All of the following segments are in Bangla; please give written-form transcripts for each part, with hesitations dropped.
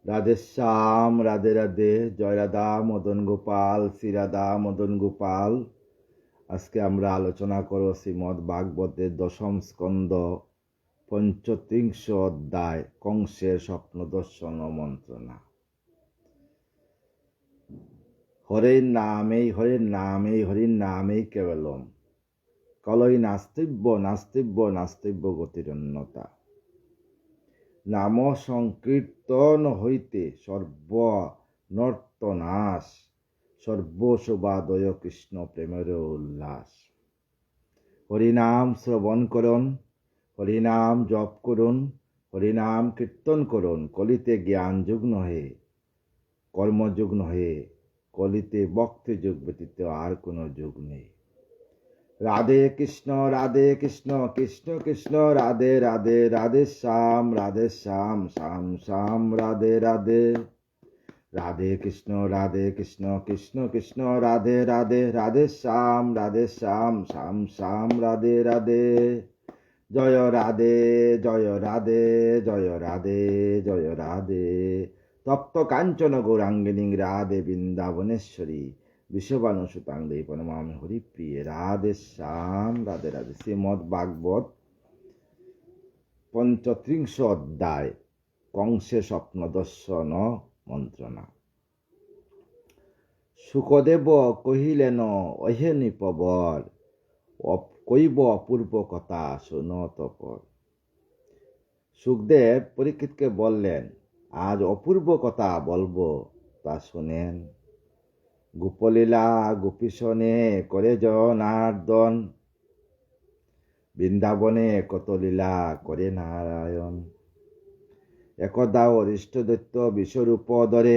রাধেশ্যাম, রাধে রাধে, জয় রাধা মদন গোপাল, শ্রী রাধা মদন গোপাল। আজকে আমরা আলোচনা করব শ্রীমদ্ ভাগবতের দশম স্কন্ধ ৩৫ অধ্যায় কংসের স্বপ্ন দর্শন ও মন্ত্রণা। হরের নামেই হরের নামেই হরির নামেই কেবলম, কলই নাস্তিব্য নাস্তিব্য নাস্তিব্য গতিরন্যতা। নাম সংকীর্তন হইতে সর্ব নর্তনাশ, সর্বশোভাদয় কৃষ্ণ প্রেমের উল্লাস। হরিনাম শ্রবণ করুন, হরিনাম জপ করুন, হরিনাম কীর্তন করুন। কলিতে জ্ঞান যুগ নহে, কর্মযুগ নহে, কলিতে ভক্তি যুগ ব্যতীত আর কোনো যুগ নেই। রাধে কৃষ্ণ কৃষ্ণ কৃষ্ণ রাধে রাধে, রাধে শ্যাম শ্যাম শ্যাম রাধে রাধে। রাধে কৃষ্ণ কৃষ্ণ কৃষ্ণ রাধে রাধে, রাধে শ্যাম শ্যাম শ্যাম রাধে রাধে। জয় রাধে জয় রাধে জয় রাধে জয় রাধে। তপ্ত কাঞ্চন গৌরাঙ্গিনী রাধে বৃন্দাবনেশ্বরী, বিশ্ববানুসুতাঙ্গে প্রণমামি হরিপ্রিয়ে। রাধে শ্যাম রাধে রাধে। শ্রীমদ্ ভাগবত ৩৫ অধ্যায় কংসে স্বপ্ন দর্শন মন্ত্রণা। সুখদেব কহিলেন, অহে নৃপবর, কইব অপূর্ব কথা শোনো তপর। সুখদেব পরীক্ষিতকে বললেন, আজ অপূর্ব কথা বলবো, তা শোনেন। গোপলীলা গোপীশনে করে জনার্দন, বৃন্দাবনে কত লীলা করে নারায়ণ। একদা অরিষ্ট দৈত্য বিশ্বরূপ ধরে,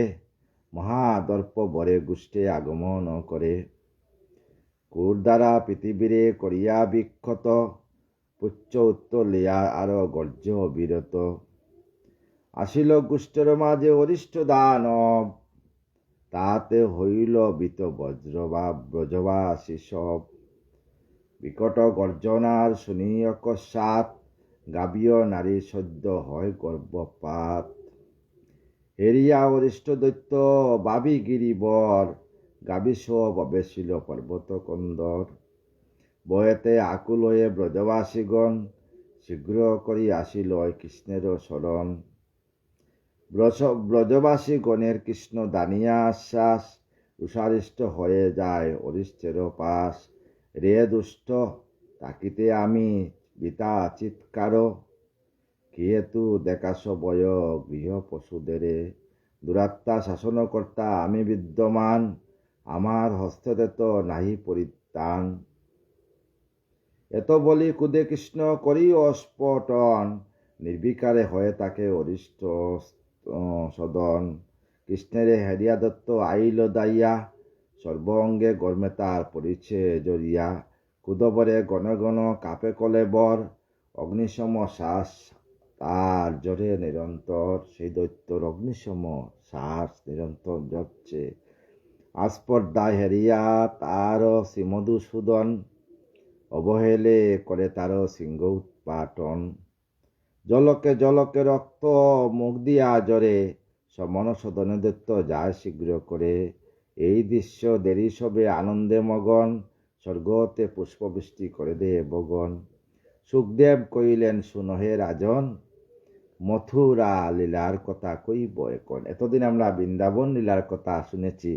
মহাদর্প বরে গোষ্ঠে আগমন করে। কুর দ্বারা পৃথিবীরে করিয়া বিক্ষত, পুচ্ছ উত্তর লিয়া আর গর্জ বিরত। আসিল গোষ্ঠের মাঝে অরিষ্ট দানব, তাতে হইল বিত ব্রজবাসী সব। বিকট গর্জনার শুনি অকস্মাৎ, গাবিয় নারী সদ্য হয় গর্ভপাত। হেরিয়া অরিষ্ট দৈত্য বাবি গিরিবর, গাবি সব অবেশিল পর্বত কন্দর। বয়েতে আকুল হয়ে ব্রজবাসীগণ, শীঘ্র করি আসিল কৃষ্ণের শরণ। ব্রজবাসী গণের কৃষ্ণ দানিয়া আশ্বাস, রুষারিষ্ট হয়ে যায় অরিষ্টের পাশ। রে দুষ্ট, তাকিতে আমি বিতা চিৎকার, কিহেতু দেখাস বয় গৃহ পশুদেরে। দুরাত্মা শাসনকর্তা আমি বিদ্যমান, আমার হস্ততে তো নাহি পরিত্রাণ। এত বলি কুদে কৃষ্ণ করি অস্ফোটন, নির্বিকারে হয়ে তাকে অরিষ্ট সদন। কৃষ্ণের হেরিয়া দত্ত আইল দাইয়া, সর্ব অঙ্গে গর্মে তার পরিছে জড়িয়া। কুদবরে গণ গণ কাপে কলে বর, অগ্নিসম শ্বাস তার জ্বরে নিরন্তর। সেই দৈত্যর অগ্নিসম শ্বাস নিরন্তর জ্বরছে। আস্পর্ধায় হেরিয়া তার শ্রীমধুসূদন, অবহেলে করে তার সিংহ উৎপাটন। জলকে জলকে রক্ত মুখ দিয়া জরে, সমনসদনে দৈত্য যায় শীঘ্র করে। এই দৃশ্য দেরি সবে আনন্দে মগন, স্বর্গতে পুষ্পবৃষ্টি করে দে বগন। সুখদেব কইলেন, শুনো হে রাজন, মথুরা লীলার কথা কইব এখন। এতদিন আমরা বৃন্দাবন লীলার কথা শুনেছি,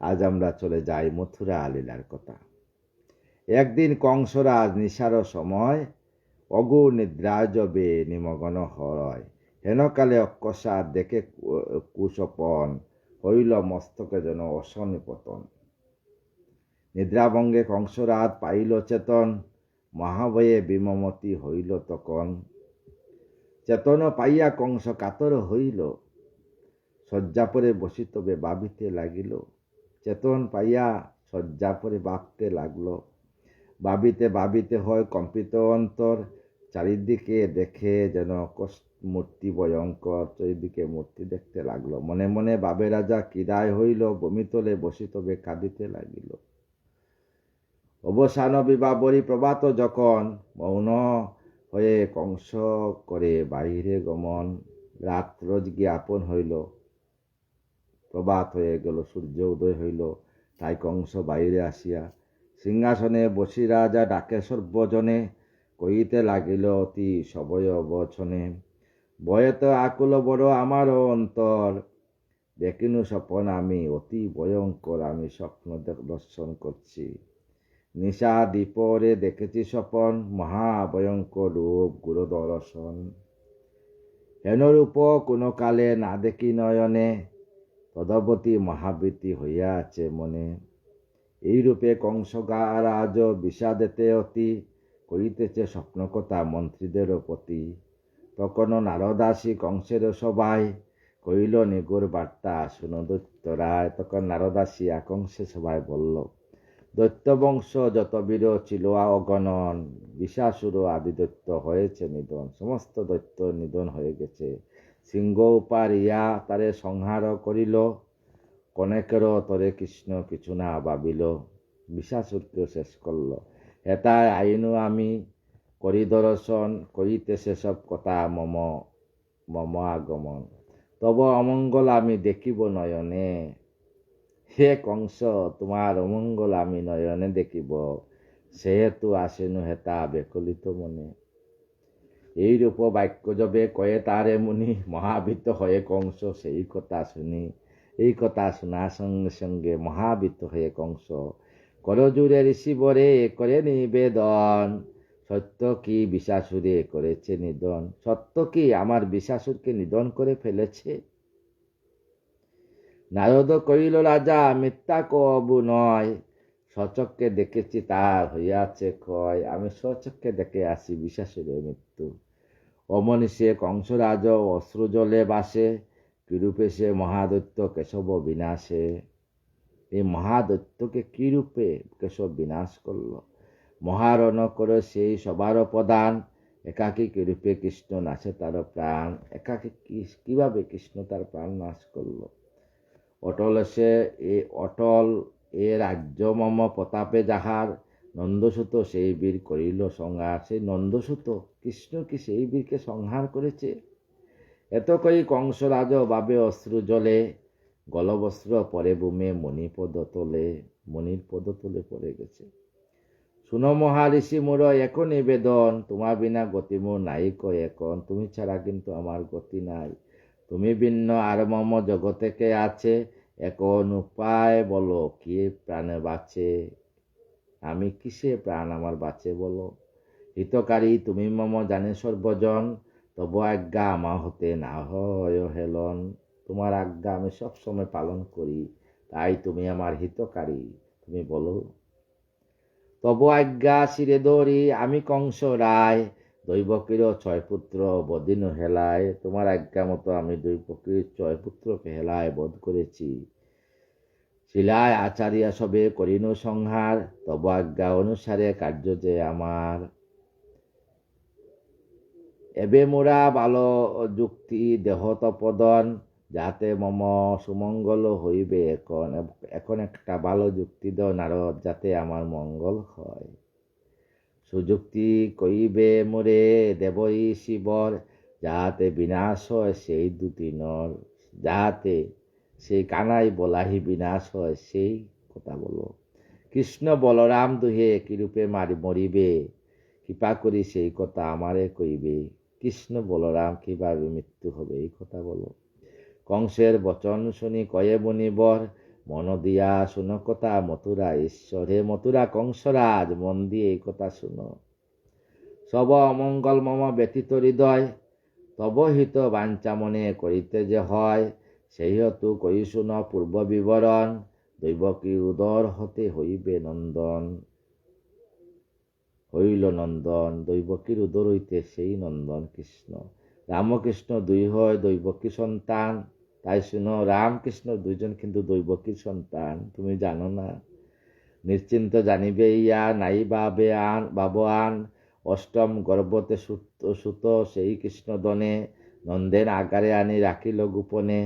আজ আমরা চলে যাই মথুরা লীলার কথা। একদিন কংসরাজ নিশার সময়, অগু নিদ্রাজবে নিমগ্ন হয়। হেনকালে অকস্মাৎ দেখে কুশপন, হইল মস্তকে যেন অশনি পতন। নিদ্রাভঙ্গে কংসরাজ পাইল চেতন, মহাভয়ে বিমমতি হইল তখন। চেতন পাইয়া কংস কাতর হইল, শয্যাপরে বসিতবে ভাবিতে লাগিল। চেতন পাইয়া শয্যাপরে ভাবতে লাগল, ভাবিতে ভাবিতে হয় কম্পিত অন্তর। চারিদিকে দেখে যেন মূর্তি ভয়ঙ্কর, চারিদিকে মূর্তি দেখতে লাগলো। মনে মনে ভাবে রাজা কিদায় হইল, বমিতলে বসিতবে কাঁদিতে লাগিল। অবসান বিবাবরী প্রভাত যখন, মৌন হয়ে কংস করে বাহিরে গমন। রাত রোজ জ্ঞাপন হইল, প্রভাত হয়ে গেল, সূর্য উদয় হইল। তাই কংস বাইরে আসিয়া সিংহাসনে বসি রাজা ডাকে সর্বজনে, কহিতে লাগিল অতি সবয় বচনে, ভয়েতে আকুল বড় আমারও অন্তর, দেখিনু স্বপন আমি অতি ভয়ঙ্কর, আমি স্বপ্ন দর্শন করছি। নিশা দ্বীপরে দেখেছি স্বপন, মহাভয়ঙ্কর রূপ গুরু দর্শন। হেনরূপ কোনো কালে না দেখি নয়নে, তদবতী মহাবৃত্তি হইয়া আছে মনে। এইরূপে কংস রাজ বিষাদেতে অতি, করিতেছে স্বপ্ন কথা মন্ত্রীদেরও প্রতি। তখনও নারদাসী কংসের সভায়, কইল নিগুর বার্তা শুনো দৈত্য রায়। তখন নারদাসী কংসের সভায় বলল, দৈত্যবংশ যত বীর ছিল অগণন, বিষাসুর আদি দৈত্য হয়েছে নিধন। সমস্ত দৈত্য নিধন হয়ে গেছে। সিংহ উপারিয়া তারে সংহার করিল, কনেকেরও তরে কৃষ্ণ কিছু না ভাবিল, বিষাসুরকেও শেষ করল। হেতায় আইনু আমি করি দর্শন, করিতে সেসব কথা মম মম আগমন। তব অমঙ্গল আমি দেখিব নয়নে, হে কংস তোমার অমঙ্গল আমি নয়নে দেখিব, সেহেতু আসেনু হেতা বেকলিত মনে। এইরূপ বাক্য যবে কয়ে তারে মুনি, মহাবীত হয়ে কংস সেই কথা শুনি। এই কথা শোনার সঙ্গে সঙ্গে মহাবীত হয়ে কংস করজুড়ে ঋষিবরে করে নিবেদন, সত্য কি বিষাসুরে করেছে নিধন, সত্য কি আমার বিষাসুরকে নিধন করে ফেলেছে। নারদ কহিল রাজা মিথ্যা কবু নয়, স্বচক্ষে দেখেছি তার হইয়াছে ক্ষয়, আমি স্বচক্ষে দেখে আসি বিষাসুরের মৃত্যু। অমনি সে কংসরাজ অশ্রু জলে বাসে, কিরূপে সে মহাদৈত্য কেশব বিনাশে। এই মহাদৈত্যকে কিরূপে কেশব বিনাশ করল। মহারণ করে সেই সবার প্রধান, একাকী কিরূপে কৃষ্ণ নাশে তার প্রাণ। একাকী কিভাবে কৃষ্ণ তার প্রাণ নাশ করল। অটল এ রাজ্য মম প্রতাপে যাহার, নন্দসূত সেই বীর করিল সংহার। সেই নন্দসূত কৃষ্ণ কি সেই বীরকে সংহার করেছে। এত কই কংসরাজ বাবে অশ্রু জলে, গলবস্ত্র পরে বুমে মণিপদ তোলে। মণির পদ তোলে পড়ে গেছে। শুনো মহারিষি মোর এক নিবেদন, তোমার বিনা গতি মোর নাই এখন। তুমি ছাড়া কিন্তু আমার গতি নাই। তুমি ভিন্ন আর মম জগতে কে আছে, এখন উপায় বলো কি প্রাণে বাঁচে। আমি কিসে প্রাণ আমার বাঁচে বলো। হিতকারী তুমি মম জানে সর্বজন, তব আজ্ঞা আমা হতে না হয় হেলন। তোমার আজ্ঞা আমি সবসময় পালন করি, তাই তুমি আমার হিতকারী, তুমি বলো। তব আজ্ঞা শিরে ধরি আমি কংস রায়, দৈবকীর 6 পুত্র বদিন হেলায়। তোমার আজ্ঞা মতো আমি দৈবকীর 6 পুত্রকে হেলায় বধ করেছি। শিলায় আচারিয়া সবে করিনু সংহার, তব আজ্ঞা অনুসারে কার্য যে আমার। এবে মোরা ভালো যুক্তি দেহ তপদন, যাতে মম সুমঙ্গল হইবে এখন। এখন একটা ভালো যুক্তি দাও নারদ, যাতে আমার মঙ্গল হয়। সুযুক্তি কইবে মোরে দেবই শিবর, যাহাতে বিনাশ হয় সেই দুটি নর। যাহাতে সেই কানাই বলাহি বিনাশ হয় সেই কথা বলো। কৃষ্ণ বলরাম দুহে কিরূপে মরিবে, কৃপা করি সেই কথা আমারে কইবে। কৃষ্ণ বলরাম কিভাবে মৃত্যু হবে এই কথা বলো। কংসের বচন শুনি কয়ে বনিবর, মন দিয়া শুনো কথা মথুরা ঈশ্বর। হে মথুরা কংসরাজ, মন দিয়ে এই কথা শুনো। সব অমঙ্গল মম ব্যতীত হৃদয়, তব হিত বাঞ্ছা মনে করিতে যে হয়। সেই হেতু কই শুন পূর্ব বিবরণ, দৈবকী উদর হতে হইবে নন্দন। হইল নন্দন, দৈবকীর উদর হইতে সেই নন্দন কৃষ্ণ। রামকৃষ্ণ দুই হয় দৈবকী সন্তান, তাই শুনো রামকৃষ্ণ দুইজন কিন্তু দৈবকীর সন্তান, তুমি জানো না। নিশ্চিন্ত জানিবে ইয়া নাই বাবয়ান, অষ্টম গর্ভতে সুত সেই কৃষ্ণ দনে, নন্দের আগারে আনি রাখিল গোপনে।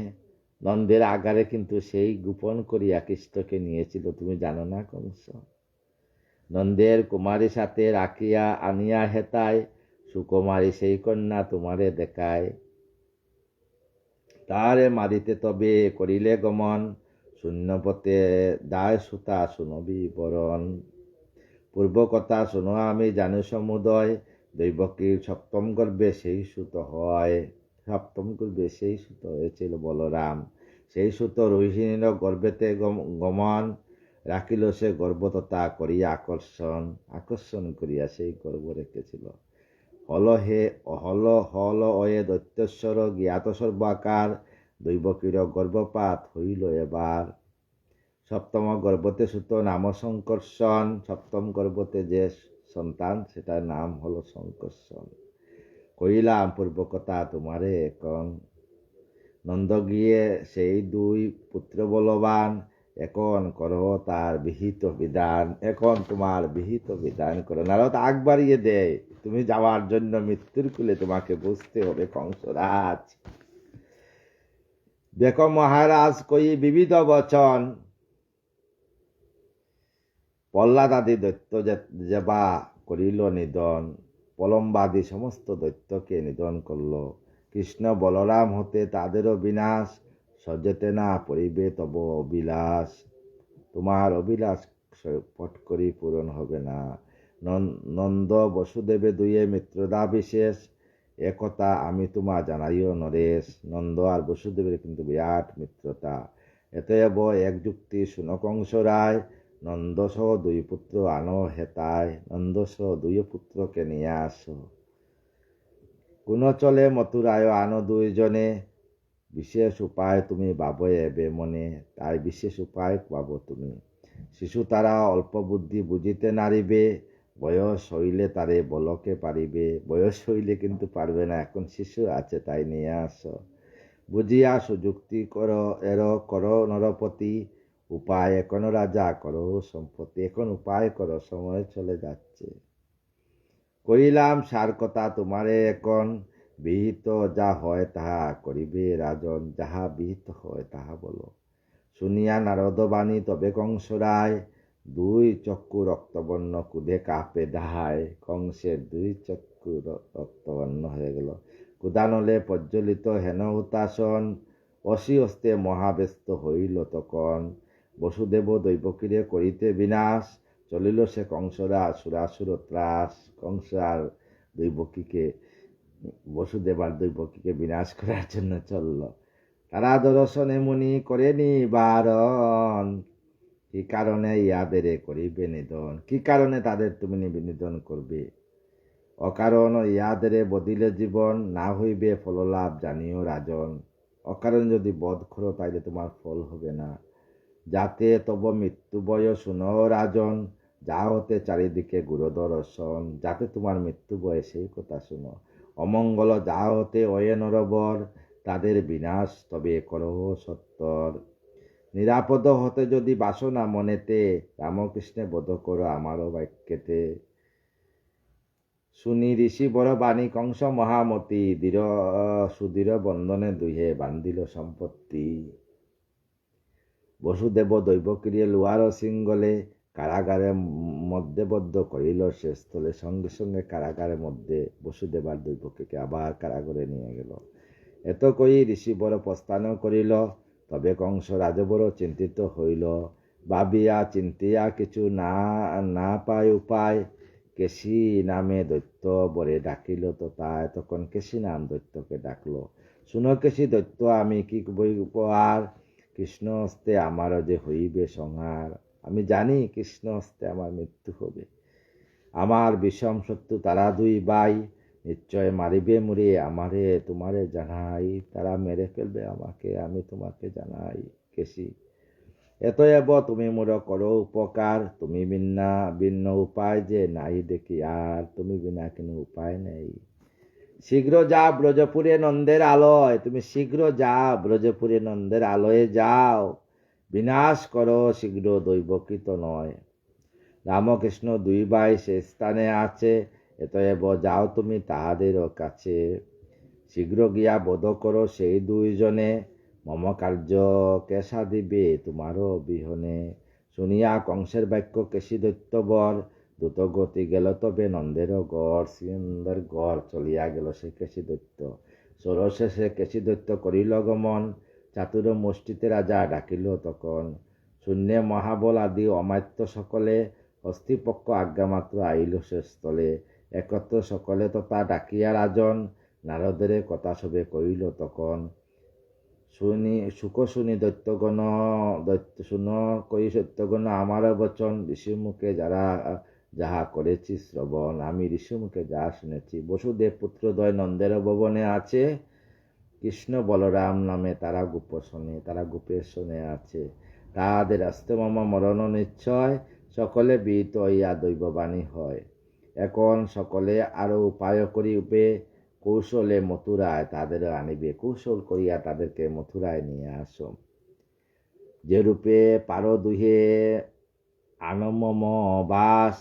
নন্দের আগারে কিন্তু সেই গোপন করিয়া কৃষ্ণকে নিয়েছিল, তুমি জানো না কংস। নন্দের কুমারী সাথে রাখিয়া আনিয়া হেতায়, সুকুমারী সেই কন্যা তোমারে দেখায়। তারে মারিতে তবে করিলে গমন, শূন্যপথে দায় সুতা শুনবি বরণ। পূর্ব কথা শুনো আমি জানু সমুদয়, দৈবকীর সপ্তম গর্ভে সেই সুত হয়। সপ্তম গর্ভে সেই সুত হয়েছিল বলরাম। সেই সুত রোহিণীর গর্ভেতে গমন, রাখিল সে গর্ভ তথা করিয়া আকর্ষণ করিয়া সেই গর্ভ রেখেছিল। হল অয়ে দৈত্যস্বর জ্ঞাত সর্বাকার, দৈবকীর গর্ভপাত হইল এবার। সপ্তম গর্ভতে সুত নাম শঙ্কর্ষণ, সপ্তম গর্ভতে যে সন্তান সেটার নাম হলো শঙ্কর্ষণ। কইলাম পূর্ব কথা তোমারে এখন, নন্দ গিয়ে সেই দুই পুত্র বলবান, এখন করো তার বিহিত বিধান। এখন তোমার বিহিত বিধান করো। নারদ আগ বাড়িয়ে দেয়, তুমি যাওয়ার জন্য মৃত্যুর কুলে তোমাকে বুঝতে হবে কংসরাজ। দেখো মহারাজ কই বিবিধ বচন, প্রহ্লাদ আদি দৈত্য যেবা করিল নিধন, প্রলম্বাদি সমস্ত দৈত্যকে নিধন করল। কৃষ্ণ বলরাম হতে তাদেরও বিনাশ, সজ্জতে না পড়িবে তব অবিলাস। তোমার অবিলাস পট করি পূরণ হবে না। নন্দ বসুদেবে দুয়ে মিত্রদা বিশেষ, একথা আমি তোমা জানাইও নরেশ। নন্দ আর বসুদেবের কিন্তু বিরাট মিত্রতা। এতএব এক যুক্তি শুনো কংস রায়, নন্দসহ দুই পুত্র আনো হেতায়। নন্দসহ দুই পুত্রকে নিয়ে আসো, কোন চলে মথুরায় আনো দুইজনে। বিশেষ উপায় তুমি ভাবো এবে মনে, তাই বিশেষ উপায় পাবো তুমি। শিশু তারা অল্প বুদ্ধি বুঝিতে নারিবে, বয়স হইলে তারে বলকে পারিবে। বয়স হইলে কিন্তু পারবে না, এখন শিশু আছে তাই নিয়ে আসো। বুঝিয়া সুযুক্তি করো নরপতি, উপায় এখন রাজা করো সম্পত্তি। এখন উপায় করো, সময় চলে যাচ্ছে। কইলাম সার কথা তোমারে এখন, বিহিত যা হয় তাহা করিবে রাজন। যাহা বিহিত হয় তাহা বলো। শুনিয়া নারদ বাণী তবে কংস রায়, দুই চক্ষু রক্তবর্ণ কুদে কাঁপে দাহায়। কংসের দুই চক্ষু রক্তবর্ণ হয়ে গেল। কুদানলে প্রজ্বলিত হেন হুতাসন, অসি হস্তে মহাব্যস্ত হইল তখন। বসুদেব দৈবকীরে করিতে বিনাশ, চলিল সে কংসরা সুরাসুর ত্রাস। কংস আর বসুদেব আর দৈবকীকে বিনাশ করার জন্য চলল। তারা দর্শনে মুনি করেনি বারণ, কি কারণে ইয়াদের করিবে নিধন। কি কারণে তাদের তুমি নিধন করবে? অকারণ ইয়াদের বদিলে জীবন, না হইবে ফললাভ জানিও রাজন। অকারণ যদি বধ করো তাইলে তোমার ফল হবে না। যাতে তব মৃত্যু বয় শুনো রাজন, যা হতে চারিদিকে গুরুদর্শন। যাতে তোমার মৃত্যু বয় সেই কথা শুনো। অমঙ্গল যা হতে অয়ে নরবর, তাদের বিনাশ তবে করো সত্তর। নিরাপদ হতে যদি বাসনা মনেতে, রামকৃষ্ণে বোধ করো আমারও বাক্যেতে। শুনি ঋষি বড় বাণী কংস মহামতি, সুদৃঢ় বন্ধনে দুহে বান্ধিল সম্পত্তি। বসুদেব দৈবকীরে লোহার সিঙ্গলে, কারাগারে মধ্যে বদ্ধ করিল সে স্থলে। সঙ্গে সঙ্গে কারাগারের মধ্যে বসুদেব আর দৈবকীকে আবার কারাগারে নিয়ে গেল। এত কই ঋষি বড় প্রস্থান করিল, তবে কংস রাজবড় চিন্তিত হইল। ভাবিয়া চিন্তিয়া কিছু না পায় উপায়, কেশী নামে দৈত্য বরে ডাকিল তো তাই। তখন কেশী নাম দৈত্যকে ডাকলো। শুনো কেশী দৈত্য আমি কি উপহার, কৃষ্ণ হস্তে আমারও যে হইবে সংহার। আমি জানি কৃষ্ণ হস্তে আমার মৃত্যু হবে। আমার বিষম শত্রু তারা দুই ভাই, নিশ্চয় মারিবে মুড়ে আমারে তোমারে জানাই। তারা মেরে ফেলবে আমাকে, আমি তোমাকে জানাই কেশী। এতএব তুমি মোর করো উপকার, তুমি ভিন্ন উপায় যে নাই দেখি আর। তুমি বিনা কোনো উপায় নেই। শীঘ্র যা ব্রজপুরে নন্দের আলয়, তুমি শীঘ্র যা ব্রজপুরে নন্দের আলয়ে যাও। বিনাশ করো শীঘ্র দৈবকৃত নয়। রামকৃষ্ণ দুই ভাই সে স্থানে আছে, এতএব যাও তুমি তাহাদেরও কাছে। শীঘ্র গিয়া বোধ করো সেই দুইজনে, মম কার্য কেশা দিবে তোমারও বিহনে। শুনিয়া কংসের বাক্য কেশী দৈত্যবর, দ্রুত গতি গেল তবে নন্দের গড়। নন্দের গড় চলিয়া গেল সে কেশী দৈত্য। ষোড়শেষে কেশিদৈত্য করিল গমন, চাতুর মুষ্টিতে রাজা ডাকিল তখন। শূন্যে মহাবল আদি অমাত্য সকলে, হস্তিপক্ষ আজ্ঞামাত্র আইল সে স্থলে। একত্র সকলে তথা ডাকিয়া রাজন, নারদের কথা সবে কইল তখন। সুখ শুনি দৈত্যগণ শুন কই সত্যগণ আমার বচন, ঋষিমুখে যাহা করেছি শ্রবণ। আমি ঋষিমুখে যাহা শুনেছি। বসুদেব পুত্রদ্বয় নন্দের ভবনে আছে, কৃষ্ণ বলরাম নামে তারা গোপেশনে আছে। তাহাদের আসতে মম মরণ নিশ্চয়, সকলে বিহিত হইয়া দৈববাণী হয়। এখন সকলে আরো উপায় করি উপে, কৌশলে মথুরায় তাদের আনিবে। কৌশল করিয়া তাদেরকে মথুরায় নিয়ে আসো। যে রূপে পারো দুহে আনমম বাস,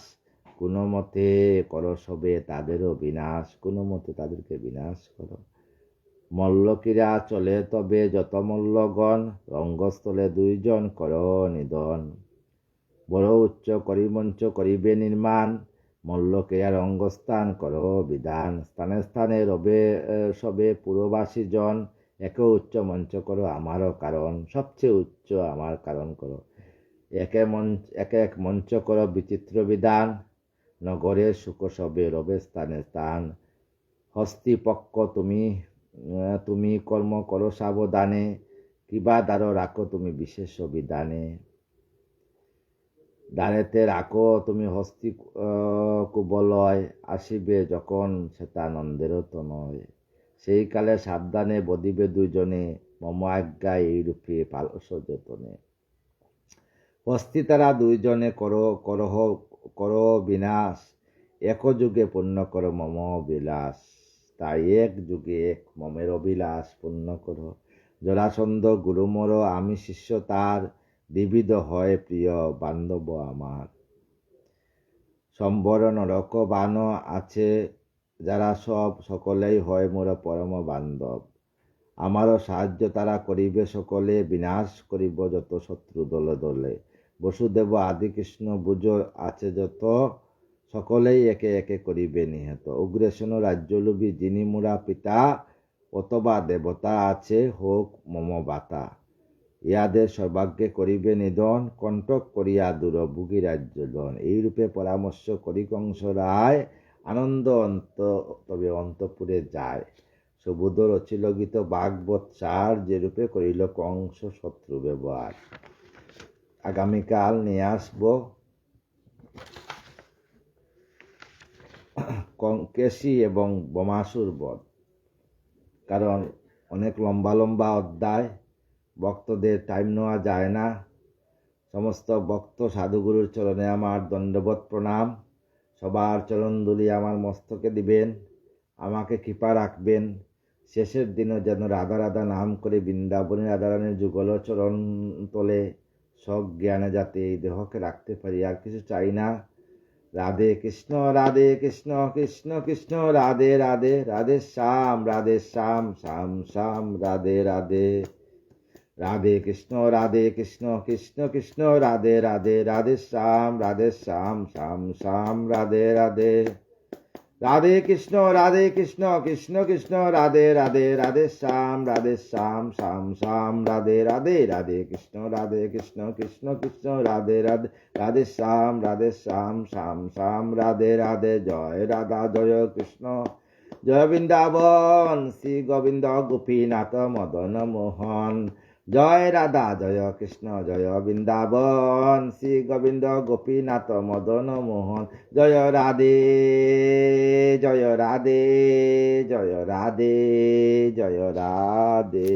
কোনো মতে করো সবে তাদেরও বিনাশ। কোনো মতে তাদেরকে বিনাশ করো। মল্লকীরা চলে তবে যত মল্লগণ, রঙ্গস্থলে দুইজন কর নিধন। বড় উচ্চ করি মঞ্চ করিবে নির্মাণ, মল্লকীরা রঙ্গস্থান কর বিধান। স্থানে স্থানে রবে সবে পুরবাসী জন, এক উচ্চ মঞ্চ করো আমারও কারণ। সবচেয়ে উচ্চ আমার কারণ করো। এক এক মঞ্চ করো বিচিত্র বিধান, নগরের সুখ সবে রবে স্থানে স্থান। হস্তিপক্ষ তুমি কর্ম করো সাবধানে, কিবা দ্বারো রাখো তুমি বিশেষ বিধানে। দ্বারেতে রাখো তুমি হস্তি কুবলয়, আসিবে যখন সেটা নন্দেরও তো নয়। সেই কালে সাবধানে বদিবে দুইজনে, মম আজ্ঞা এইরূপে পালস যতনে। হস্তি তারা দুইজনে করো বিনাশ, এক যুগে পূর্ণ করো মম বিলাস। তাই এক যুগে এক মমের অবিলাস পূর্ণ করো। জরাসন্ধ গুরুমর আমি শিষ্য তার, দ্বিবিধ হয় প্রিয় বান্ধব আমার। সম্বর নরক বান আছে যারা সকলেই হয় মোর পরম বান্ধব। আমারও সাহায্য তারা করিবে সকলে, বিনাশ করিব যত শত্রু দলে দলে। বসুদেব আদি কৃষ্ণ বুঝ আছে যত, সকলেই একে একে করিবে নিহত। উগ্রেশন রাজ্যলোভী যিনি মুরা পিতা, অথবা দেবতা আছে হোক মম বাতা। ইয়াদের সর্বাগ্যে করিবে নিধন, কণ্টক করিয়া দুরভোগী রাজ্যধন। এইরূপে পরামর্শ করি কংস রায়, আনন্দ তবে অন্তপুরে যায়। সুবোধ রচিল গীত ভাগবত সার, যেরূপে করিল কংস শত্রু ব্যবহার। আগামীকাল নিয়ে আসবো কেশী এবং বোমাসুর বধ। কারণ অনেক লম্বা লম্বা অধ্যায়, ভক্তদের টাইম নেওয়া যায় না। সমস্ত ভক্ত সাধুগুরুর চরণে আমার দণ্ডবত প্রণাম। সবার চরণধুলি আমার মস্তকে দিবেন, আমাকে কৃপা রাখবেন। শেষের দিনও যেন রাধা রাধা নাম করে বৃন্দাবনী রাধারানীর যুগল চরণ তলে সজ্ঞানে যাতে এই দেহকে রাখতে পারি, আর কিছু চাই না। রাধে কৃষ্ণ কৃষ্ণ কৃষ্ণ রাধে রাধে, রাধে শ্যাম শ্যাম শ্যাম রাধে রাধে। রাধে কৃষ্ণ কৃষ্ণ কৃষ্ণ রাধে রাধে, রাধে শ্যাম শ্যাম শ্যাম রাধে রাধে। রাধে কৃষ্ণ কৃষ্ণ কৃষ্ণ রাধে রাধে, রাধে শ্যাম শ্যাম শ্যাম রাধে রাধে। রাধে কৃষ্ণ কৃষ্ণ কৃষ্ণ রাধে রাধে, রাধে শ্যাম শ্যাম শ্যাম রাধে রাধে। জয় রাধা জয় কৃষ্ণ, জয় বৃন্দাবন শ্রী গোবিন্দ গোপীনাথ মদন মোহন। জয় রাধা জয় কৃষ্ণ জয় বৃন্দাবন শ্রী গোবিন্দ গোপীনাথ মদন মোহন। জয় রাধে জয় রাধে জয় রাধে জয় রাধে।